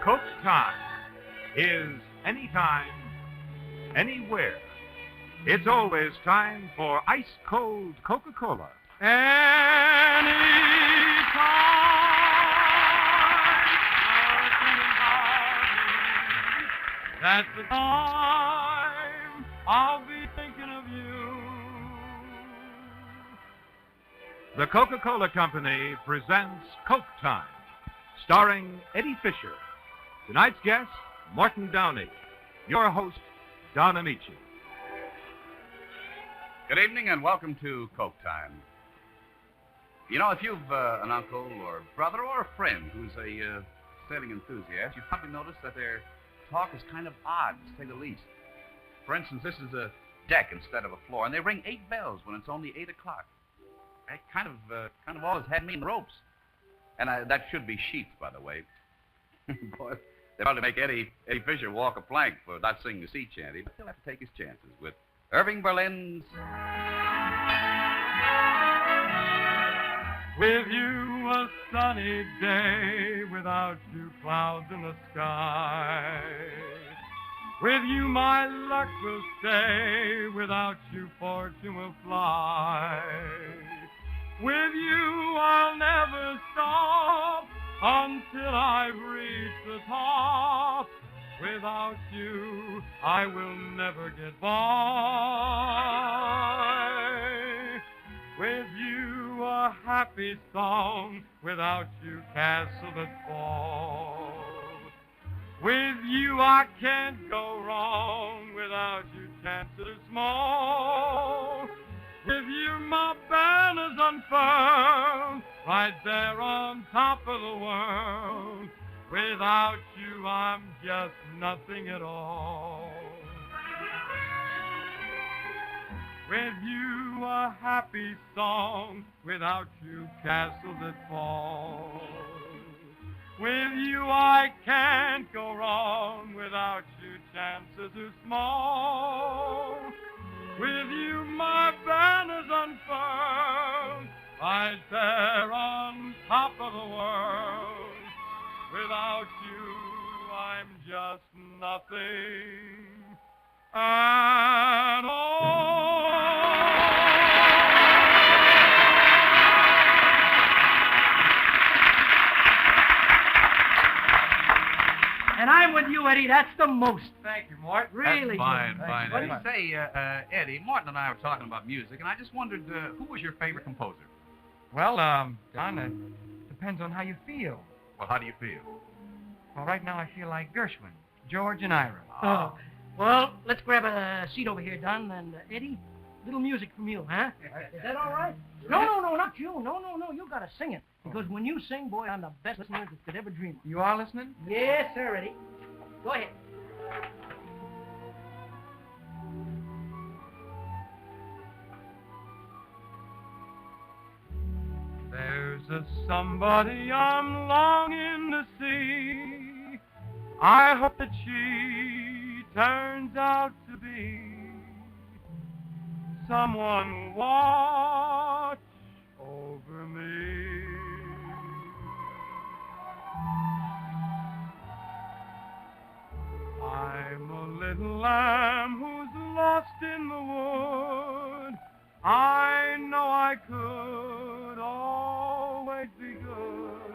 Coke time is anytime, anywhere. It's always time for ice-cold CocaCola. Anytime. That's the time I'll be thinking of you. The Coca-Cola Company presents Coke Time, starring Eddie Fisher. Tonight's guest, Morton Downey. Your host, Don Ameche. Good evening and welcome to Coke Time. You know, if you've an uncle or brother or a friend who's a sailing enthusiast, you've probably noticed that their talk is kind of odd, to say the least. For instance, this is a deck instead of a floor, and they ring 8 bells when it's only 8 o'clock. That kind of always had me in ropes. And that should be sheets, by the way. Boy, they probably make Eddie Fisher walk a plank for not singing the sea chanty, but he'll have to take his chances with Irving Berlin's... With you a sunny day, without you clouds in the sky. With you my luck will stay, without you fortune will fly. With you I'll never stop until I've reached the top. Without you I will never get by. With you a happy song, without you castle that fall. With you I can't go wrong, without you chances are small. With you my banners unfurled, right there on top of the world. Without you I'm just nothing at all. With you a happy song, without you castles that fall. With you I can't go wrong, without you chances are small. With you my banners unfurled, right there on top of the world. Without you I'm just nothing at all. And I'm with you, Eddie. That's the most. Thank you, Mort. Really Fine, good. fine. What do you Say, Eddie, Morton and I were talking about music, and I just wondered, who was your favorite composer? Well, Don, it depends on how you feel. Well, how do you feel? Well, right now I feel like Gershwin, George and Ira. Oh. Well, let's grab a seat over here, Don. And, Eddie, little music from you, huh? Is that all right? No, not you. No. You got to sing it. Because when you sing, boy, I'm the best listener that could ever dream of. You are listening? Yes, sir, Eddie. Go ahead. There's a somebody I'm longing to see. I hope that she turns out to be someone who watch over me. I'm a little lamb who's lost in the wood. I know I could always be good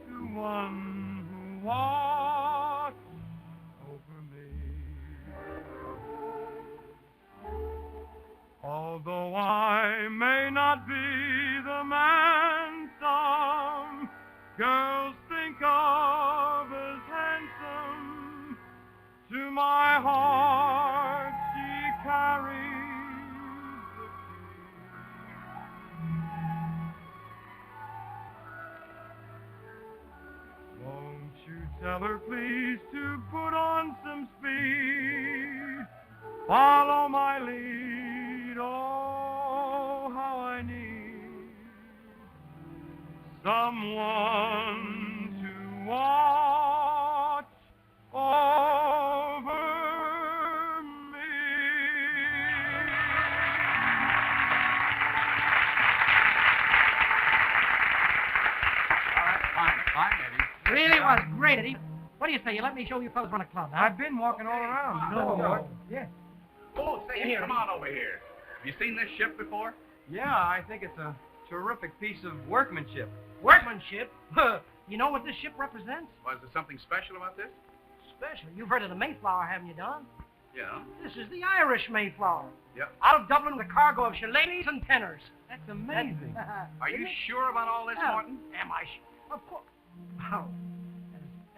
to one who watch over me. Although I may not be the man some girls think of as handsome, to my heart she carries the key. Won't you tell her please to put on some speed, follow my lead, oh how I need someone to watch over me. Fine, Eddie. Really was right, Eddie. What do you say? You let me show you fellas run a club, huh? I've been walking all around. No. Yeah. Oh, say, Here. come on over here. Have you seen this ship before? Yeah, I think it's a terrific piece of workmanship. Workmanship? You know what this ship represents? Was there something special about this? Special. You've heard of the Mayflower, haven't you, Don? Yeah. This is the Irish Mayflower. Yep. Out of Dublin with a cargo of shillelaghs and tenors. That's amazing. Are you sure about all this, Morton? Am I sure? Of course. Wow.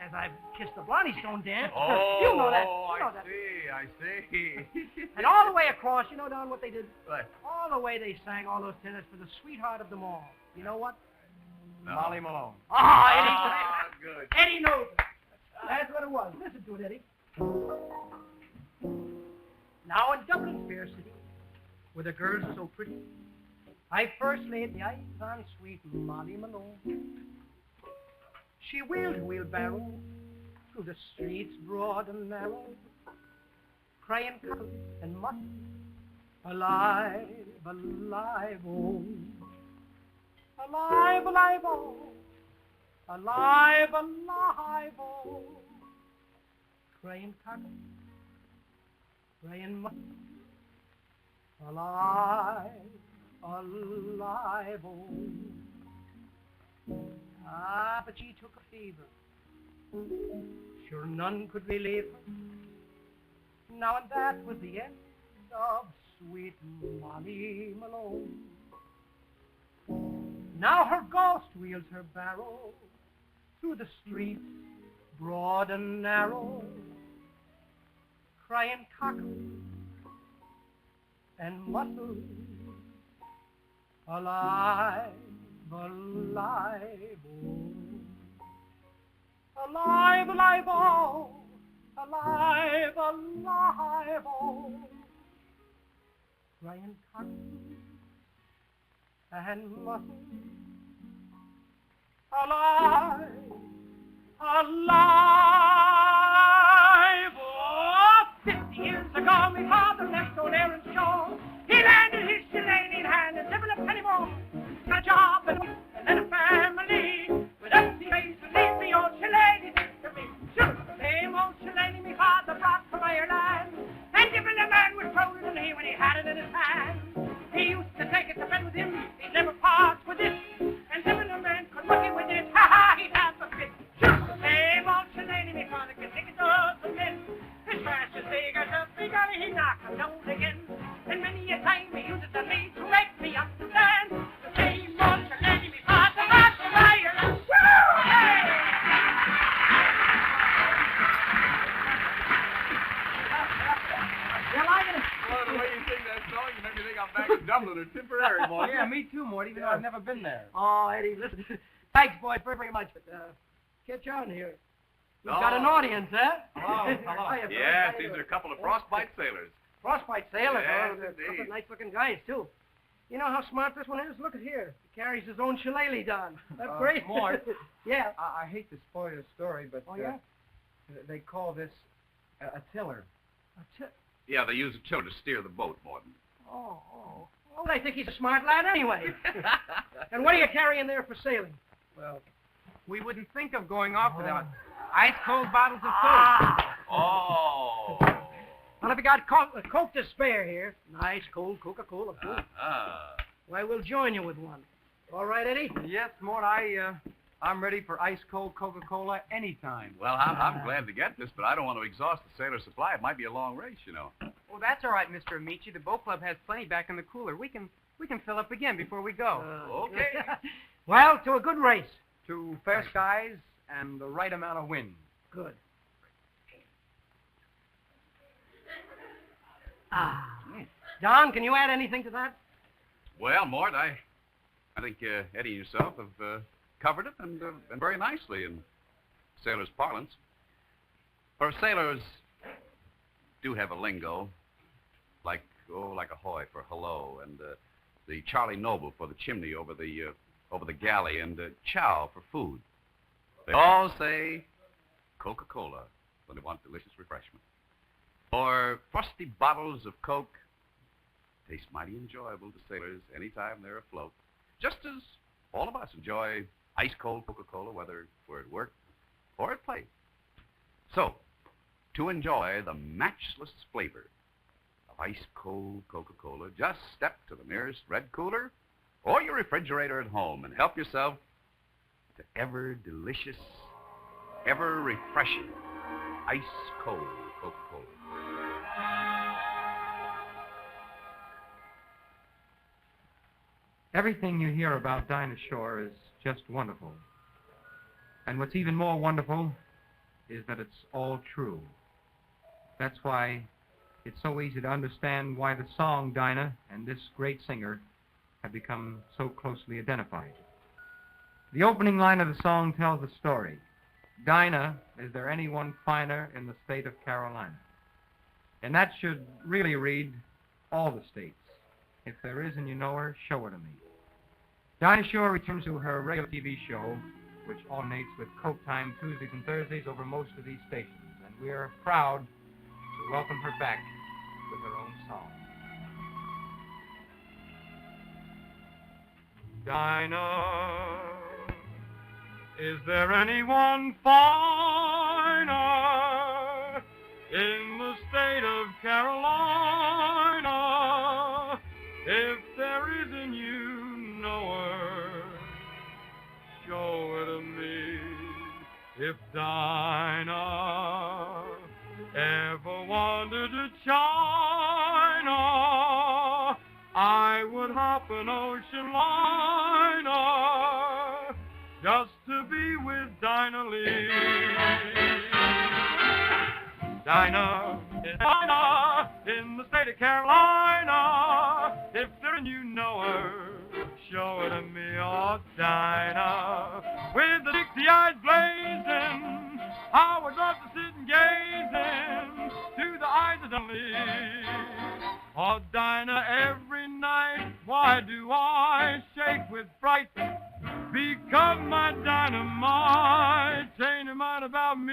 As I've kissed the Blondie Stone dance. Oh, you know that. You know that. I see. And all the way across, you know, Don, what they did? What? All the way they sang all those tenors for the sweetheart of them all. You know what? No. Molly Malone. Ah, Eddie. Good. Eddie knows it. That's what it was. Listen to it, Eddie. Now in Dublin, fair city, where the girls are so pretty, I first laid the eyes on sweet Molly Malone. She wheeled her wheelbarrow through the streets broad and narrow, crying cockle and mutton, alive, alive, oh. Alive, alive, oh. Alive, alive, oh. Crying cockle, crying mutton, alive, alive, oh. Ah, but she took a fever, sure none could relieve her. Now and that was the end of sweet Molly Malone. Now her ghost wheels her barrow through the streets broad and narrow, crying cockle and mutton, alive, alive, oh. Alive, alive, oh. Alive, alive, oh. Crying cockle and mutton, alive, alive, oh. 50 years ago, my father left on errand shore. He landed his shillelagh in hand and never left any more. Got a job and then a family. With us he raised to leave me old shillelagh to me. Sure, the same old shillelagh my father brought from Ireland. And given the man was prouder than he when he had it in his hand. He used to take it to bed with him. He'd never part with it. And given a man could look it with it, ha ha, he'd have a fit. Sure, the same old shillelagh my father could take it to the men. As fast as they got up, they got it, he knocked them down again. And many a time he used it to me to make me understand. The same old shillelagh my father brought from Ireland. Woo! Hey! You liking it? Well, the way you sing that song, you make me think I'm back in Dublin or Tipperary, Morton. Yeah, me too, Mort, even though I've never been there. Oh, Eddie, listen. Thanks, boys, very, very much. But, catch on here. We've got an audience, huh? Hello, hello. Hiya, fellas. Yes, How you these doing? are a couple of frostbite sailors. Frostbite sailors. Yes, Oh, they're a couple indeed. of nice-looking guys, too. You know how smart this one is? Look at here. He carries his own shillelagh, Don. That's great. Mort. Yeah. I hate to spoil your story, but Oh, yeah? they call this a tiller. Yeah, they use a tiller to steer the boat, Morton. Oh. Well, I think he's a smart lad anyway. And what are you carrying there for sailing? Well, we wouldn't think of going off without Oh. ice-cold bottles of Coke. Ah! Oh. Well, if you got Coke to spare here, nice cold Coca-Cola, too. Why, we'll join you with one. All right, Eddie? Yes, Mort, I'm ready for ice-cold Coca-Cola anytime. Well, I'm glad to get this, but I don't want to exhaust the sailor supply. It might be a long race, you know. Well, that's all right, Mr. Ameche. The boat club has plenty back in the cooler. We can fill up again before we go. Okay. Well, to a good race. To fair skies and the right amount of wind. Good. Ah. Don, can you add anything to that? Well, Mort, I think Eddie and yourself have covered it, and very nicely in sailors' parlance. For sailors do have a lingo, like ahoy for hello, and the Charlie Noble for the chimney over the galley, and chow for food. They all say CocaCola when they want delicious refreshment. Or frosty bottles of Coke taste mighty enjoyable to sailors anytime they're afloat, just as all of us enjoy ice-cold Coca-Cola, whether we're at work or at play. So, to enjoy the matchless flavor of ice-cold Coca-Cola, just step to the nearest red cooler or your refrigerator at home and help yourself to ever-delicious, ever-refreshing ice-cold Coca-Cola. Everything you hear about Dinah Shore is just wonderful. And what's even more wonderful is that it's all true. That's why it's so easy to understand why the song Dinah and this great singer have become so closely identified. The opening line of the song tells a story. Dinah, is there anyone finer in the state of Carolina? And that should really read all the states. If there is and you know her, show her to me. Dinah Shore returns to her regular TV show, which alternates with Coke Time Tuesdays and Thursdays over most of these stations. And we are proud to welcome her back with her own song. Dinah, is there anyone finer in the state of Carolina? If there isn't, you know her, show her to me. If Dinah ever wandered to China, I would hop an ocean liner just to be with Dinah Lee. Dinah is Dinah in the state of Carolina. If there and you know her, show her to me. Oh, Dinah, with the Dixie eyes blazing, I would love to sit and gaze into the eyes of Downey. Oh, Dinah, every night, why do I shake with fright? Because my dynamite ain't a mind about me.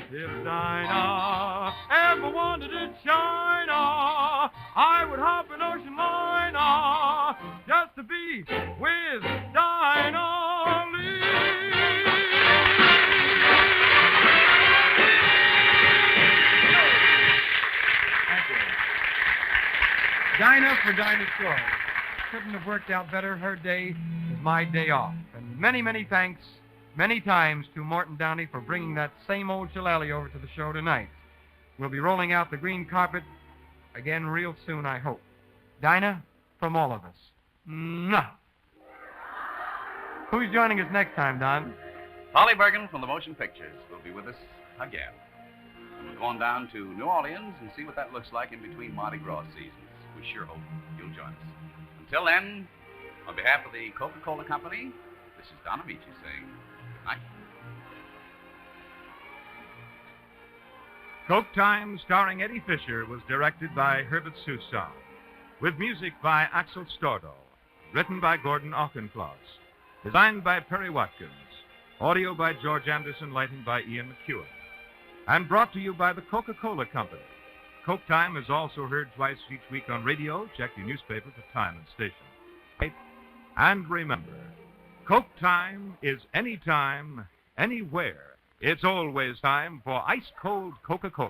If Dinah ever wanted to China, I would hop an ocean liner just to be with Dinah Lee. Thank you. Dinah for Dinah Shore. Couldn't have worked out better. Her day is my day off. And many, many thanks, many times to Morton Downey for bringing that same old shillelagh over to the show tonight. We'll be rolling out the green carpet again real soon, I hope. Dinah, from all of us. Mwah. Who's joining us next time, Don? Polly Bergen from the Motion Pictures will be with us again. And we'll go on down to New Orleans and see what that looks like in between Mardi Gras seasons. We sure hope you'll join us. Until then, on behalf of the Coca-Cola Company, this is Don Ameche saying good night. Coke Time, starring Eddie Fisher, was directed by Herbert Soussan, with music by Axel Stordahl, written by Gordon Auchincloss, designed by Perry Watkins, audio by George Anderson, lighting by Ian McEwen, and brought to you by the Coca-Cola Company. Coke Time is also heard twice each week on radio. Check your newspaper for time and station. And remember, Coke Time is anytime, anywhere. It's always time for ice-cold Coca-Cola.